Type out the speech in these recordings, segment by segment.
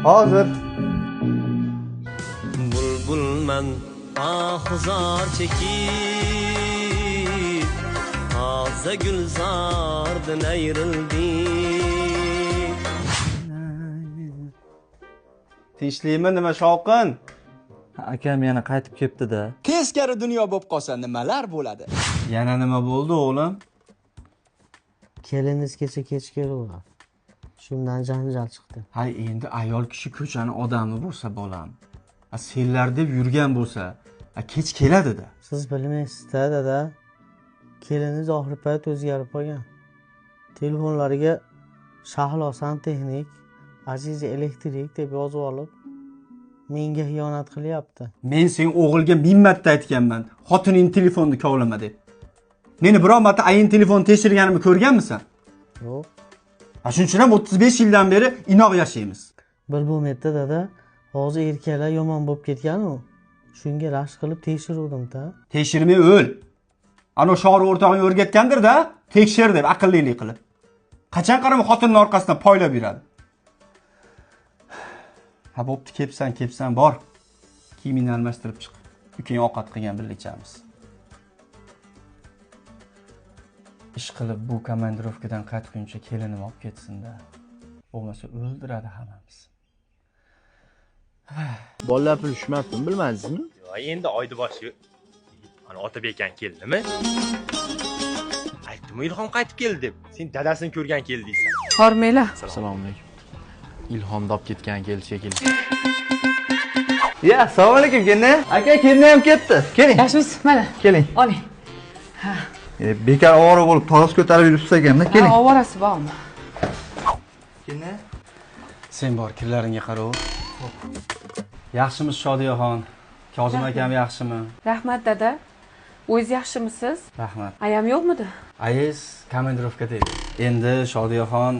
Hozir. Bulbulman ahuzor chekib, toza gulzordan ayrildik. Tinchlikmi, nima shovqin? Akam yana qaytib kelibdi-da. Teskari dunyo bo'lib qolsa nimalar bo'ladi? Yana nima bo'ldi, o'g'lim? Keliniz kecha kech keluvdi. Shundan janjal chiqdi. Hay, endi ayol kishi ko'chani odami bo'lsa bolam. Senlar deb yurgan bo'lsa, kech keladi-da. Siz bilmaysiz-da, dada. Keliniz oxir payt o'zgarib qolgan. Telefonlariga Shahlo santexnik, Aziz elektrik deb yozib olib, menga xiyonat qilyapti. Men sen o'g'ilga 1000 marta aytganman, xotining telefonini kovlama deb. Meni biror marta ayin telefon tekshirganimni ko'rganmisan? Yo'q. Shuning uchun ham 35 yildan beri inoq yashaymiz. Bilmayapti dada. Hozir erkaklar yomon bo'lib ketgan-ku. Shunga rashk qilib tekshiruvdim-da. Tekshirmay o'l. Ana shori o'rtog'ing o'rgatgandir-da, tekshir deb aqllilik qilib. Qachon qarama xotinning orqasidan poylab yuradi. Ha, bo'pti, kepsan, bor. Kiyimingni almashtirib chiq. Ukang ovqat qilgan birga ichamiz. Ish qilib bu komandirovkadan qaytguncha kelinim olib ketsin-da. Bo'lmasa o'ldiradi hammamiz. Bolalar pul tushmabmi, bilmadingizmi? Endi oydi boshi ana Otabek aka keldimi? Aytdim, Ilhom qaytib keldi deb. Sen dadasini ko'rgan keldingsan. Hormanglar. Assalomu alaykum. Ilhom dop ketgan keldi shekilli. Ya, assalomu alaykum, kelin. Aka, kelin ham ketdi. Keling. Yaxshimisiz? Mana. Keling. Oling. Bekor ovora bo'lib to'g'ri ko'tarib yuribsiz ekanda. Keling. Ovorasi bormi? Kelin. Sen bor, kirlaringga qara. Yaxshimiz Shodiyaxon? Kozim akam yaxshimi? Rahmat dada. O'zingiz yaxshimisiz? Rahmat. Ayam yo'qmidi? Ayiz komandirovkada edi. Endi Shodiyaxon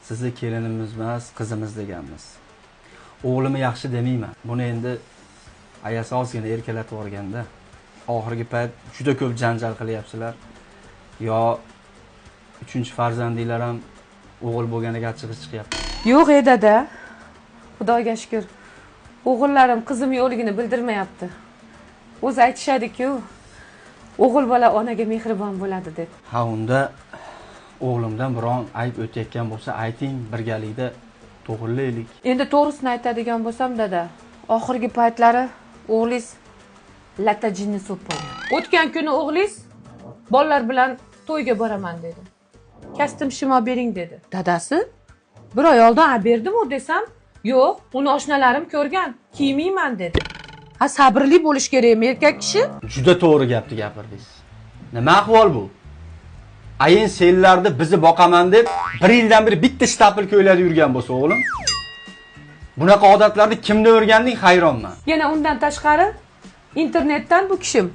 sizni kelinimiz emas, qizimiz deganmiz. O'g'limi yaxshi demayman. Buni endi ayasi ozgina erkalatib o'rganda. Oxirgi payt juda ko'p janjal qilyapsizlar. Yo 3-farzandinglar ham o'g'il bo'lganiga achchig'i chiqyapti. Yo'q dada. Xudoga shukr. O'g'illarim qizim yo'qligini bildirmayapti. O'zi aytishadi-ku, o'g'il bola onaga mehribon bo'ladi deb. Ha, unda o'g'limdan biron ayb o'tayotgan bo'lsa ayting, birgalikda to'g'rilaylik. Endi to'g'risini aytadigan bo'lsam dada, oxirgi paytlari o'g'lingiz latta jinni so'p bo'lgan. O'tgan kuni o'g'lingiz bolalar bilan to'yga boraman dedi. Kastim shimo bering dedi. Dadasi bir oy oldin berdim-ku desam, yo'q, uni oshnalarim ko'rgan, kiymayman dedi. Ha, sabrli bo'lish kerakmi erkak kishi? Juda to'g'ri gapni gapirdingiz. Nima ahvol bu? Ayin senlarni bizni boqaman deb 1 yildan beri bitta shtapil ko'ylada yurgan bo'lsa, o'g'lim. Bunaqa odatlarni kimdan o'rganding, hayronman. Yana undan tashqari internetdan bu kishim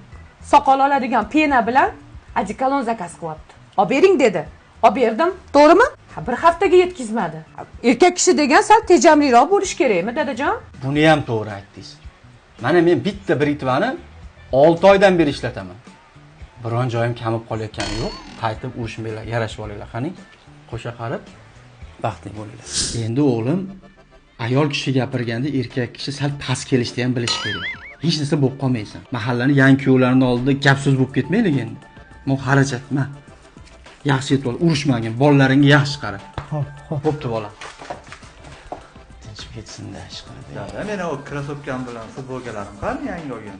soqol oladigan pena bilan adikalon zakaz qilyapti. Olib bering dedi. Olib berdim, to'g'rimi? Bir haftaga yetkazmadi. Erkak kishi degan sal tejamliroq bo'lish kerakmi, dadajon? Buni ham to'g'ri aytdingiz. Mana men bitta britvani 6 oydan beri ishlataman. Biron joyim kamib qolayotgani yo'q. Qaytib urishmanglar, yarashib olinglar, qani. Qo'sha qarib, baxtli bo'linglar. Endi o'g'lim, ayol kishi gapirganda erkak kishi sal past kelishni ham bilish kerak. Hech narsa bo'lib qolmaysan. Mahallani yangi kuyovlarining oldida gap so'z bo'lib ketmaylik endi. Men xarajatma. Yaxshi yetib ol, urushmagin, bolalaringga yaxshi qara. Bo'pti bola. Tinchib ketsin-da ish qiladi. Dada, men o krasovkam bilan futbolkalarim qani yangi olgan.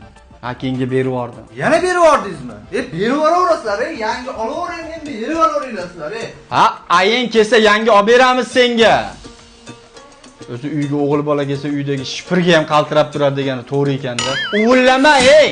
Akenga berib yubordim. Yana berib yubordingizmi? Berib yuboraverasizlar, yangi olavering endi, berib yuboraverasizlar, Ha, ayin kelsa yangi olib beramiz senga. O'zi uyga o'g'il bola kelsa uydagi shifirga ham qaltirab turadi degani to'g'ri ekan-da. O'g'illama, ey!